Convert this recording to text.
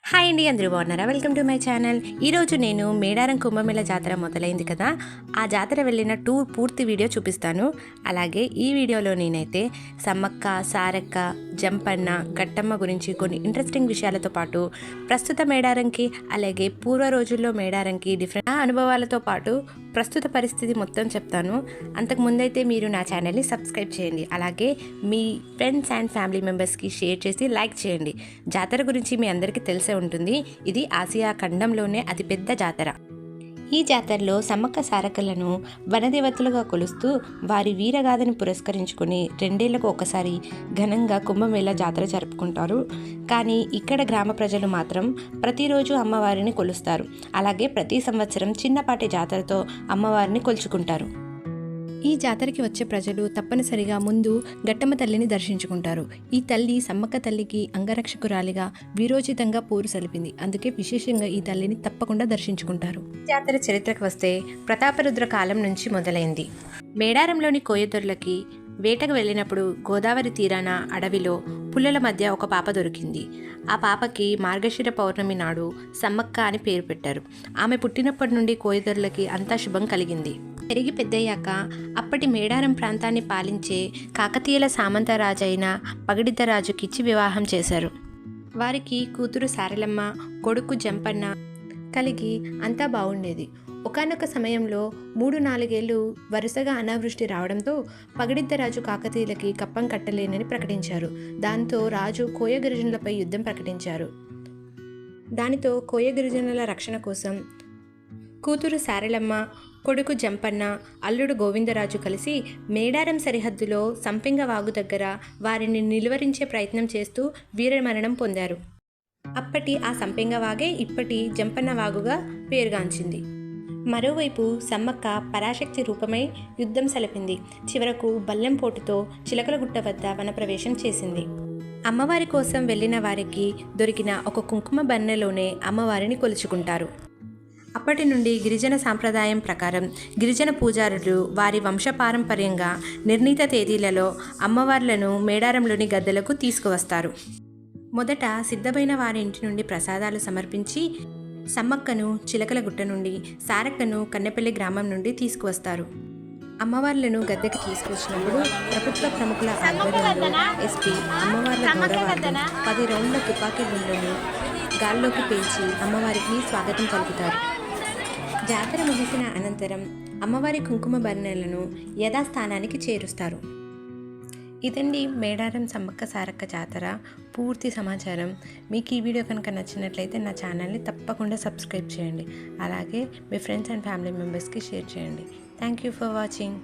Hi అండి, అందరూ బాగున్నారా? Welcome to my channel. ఈరోజు నేను మేడారం కుంభమేళ జాతర మొదలైంది కదా, ఆ జాతర వెళ్ళిన టూర్ పూర్తి వీడియో చూపిస్తాను. అలాగే ఈ వీడియోలో నేనైతే సమ్మక్క, సారక్క, జంపన్న, గట్టమ్మ గురించి కొన్ని ఇంట్రెస్టింగ్ విషయాలతో పాటు ప్రస్తుత మేడారంకి అలాగే పూర్వ రోజుల్లో మేడారంకి డిఫరెంట్ అనుభవాలతో పాటు ప్రస్తుత పరిస్థితి మొత్తం చెప్తాను. అంతకు ముందైతే మీరు నా ఛానల్ని సబ్స్క్రైబ్ చేయండి. అలాగే మీ ఫ్రెండ్స్ అండ్ ఫ్యామిలీ మెంబర్స్కి షేర్ చేసి లైక్ చేయండి. జాతర గురించి మీ అందరికీ తెలిసే ఉంటుంది. ఇది ఆసియా ఖండంలోనే అతిపెద్ద జాతర. ఈ జాతరలో సమ్మక్క సారక్కలను వనదేవతలుగా కొలుస్తూ వారి వీరగాథని పురస్కరించుకుని 2 ఏళ్లకు ఒకసారి ఘనంగా కుంభమేళ జాతర జరుపుకుంటారు. కానీ ఇక్కడ గ్రామ ప్రజలు మాత్రం ప్రతిరోజు అమ్మవారిని కొలుస్తారు. అలాగే ప్రతి సంవత్సరం చిన్నపాటి జాతరతో అమ్మవారిని కొలుచుకుంటారు. ఈ జాతరకి వచ్చే ప్రజలు తప్పనిసరిగా ముందు గట్టమ్మ తల్లిని దర్శించుకుంటారు. ఈ తల్లి సమ్మక్క తల్లికి అంగరక్షకురాలిగా వీరోచితంగా పోరు సలిపింది. అందుకే విశేషంగా ఈ తల్లిని తప్పకుండా దర్శించుకుంటారు. జాతర చరిత్రకు వస్తే ప్రతాపరుద్ర కాలం నుంచి మొదలైంది. మేడారంలోని కోయదొర్లకి వేటకు వెళ్ళినప్పుడు గోదావరి తీరాన అడవిలో పుల్లల మధ్య ఒక పాప దొరికింది. ఆ పాపకి మార్గశిర పౌర్ణమి నాడు సమ్మక్క అని పేరు పెట్టారు. ఆమె పుట్టినప్పటి నుండి కోయదొర్లకి అంతా శుభం కలిగింది. పెరిగి పెద్దయ్యాక అప్పటి మేడారం ప్రాంతాన్ని పాలించే కాకతీయుల సామంతరాజైన పగడిద్దరాజుకిచ్చి వివాహం చేశారు. వారికి కూతురు సారలమ్మ, కొడుకు జంపన్న కలిగి అంతా బాగుండేది. ఒకానొక సమయంలో 3-4 ఏళ్ళు వరుసగా అనావృష్టి రావడంతో పగడిద్దరాజు కాకతీయులకి కప్పం కట్టలేనని ప్రకటించారు. దాంతో రాజు కోయ గిరిజనులపై యుద్ధం ప్రకటించారు. దానితో కోయ గిరిజనుల రక్షణ కోసం కూతురు సారలమ్మ, కొడుకు జంపన్న, అల్లుడు గోవిందరాజు కలిసి మేడారం సరిహద్దులో సంపెంగ వాగు దగ్గర వారిని నిలువరించే ప్రయత్నం చేస్తూ వీరమరణం పొందారు. అప్పటి ఆ సంపెంగ వాగే ఇప్పటి జంపన్న వాగుగా పేరుగాంచింది. మరోవైపు సమ్మక్క పరాశక్తి రూపమై యుద్ధం సలిపింది. చివరకు బల్లెంపోటుతో చిలకలగుట్ట వద్ద వనప్రవేశం చేసింది. అమ్మవారి కోసం వెళ్ళిన వారికి దొరికిన ఒక కుంకుమ బన్నెలోనే అమ్మవారిని కొలుచుకుంటారు. అప్పటి నుండి గిరిజన సాంప్రదాయం ప్రకారం గిరిజన పూజారులు వారి వంశపారంపర్యంగా నిర్ణీత తేదీలలో అమ్మవార్లను మేడారంలోని గద్దెలకు తీసుకువస్తారు. మొదట సిద్ధమైన వారి ఇంటి నుండి ప్రసాదాలు సమర్పించి సమ్మక్కను చిలకలగుట్ట నుండి, సారక్కను కన్నెపల్లి గ్రామం నుండి తీసుకువస్తారు. అమ్మవార్లను గద్దెకి తీసుకొచ్చినప్పుడు ప్రభుత్వ ప్రముఖుల ఆధ్వర్యంలో ఎస్పీ అమ్మవార్ల గౌరవార్థం 10 రౌండ్ల తుపాకీ గుండ్లను గాల్లోకి పేల్చి అమ్మవారికి స్వాగతం పలుకుతారు. జాతర ముగిసిన అనంతరం అమ్మవారి కుంకుమ బర్ణెలను యథాస్థానానికి చేరుస్తారు. ఇదండి మేడారం సమ్మక్క సారక్క జాతర పూర్తి సమాచారం. మీకు ఈ వీడియో కనుక నచ్చినట్లయితే నా ఛానల్ని తప్పకుండా సబ్స్క్రైబ్ చేయండి. అలాగే మీ ఫ్రెండ్స్ అండ్ ఫ్యామిలీ మెంబర్స్కి షేర్ చేయండి. Thank you for watching.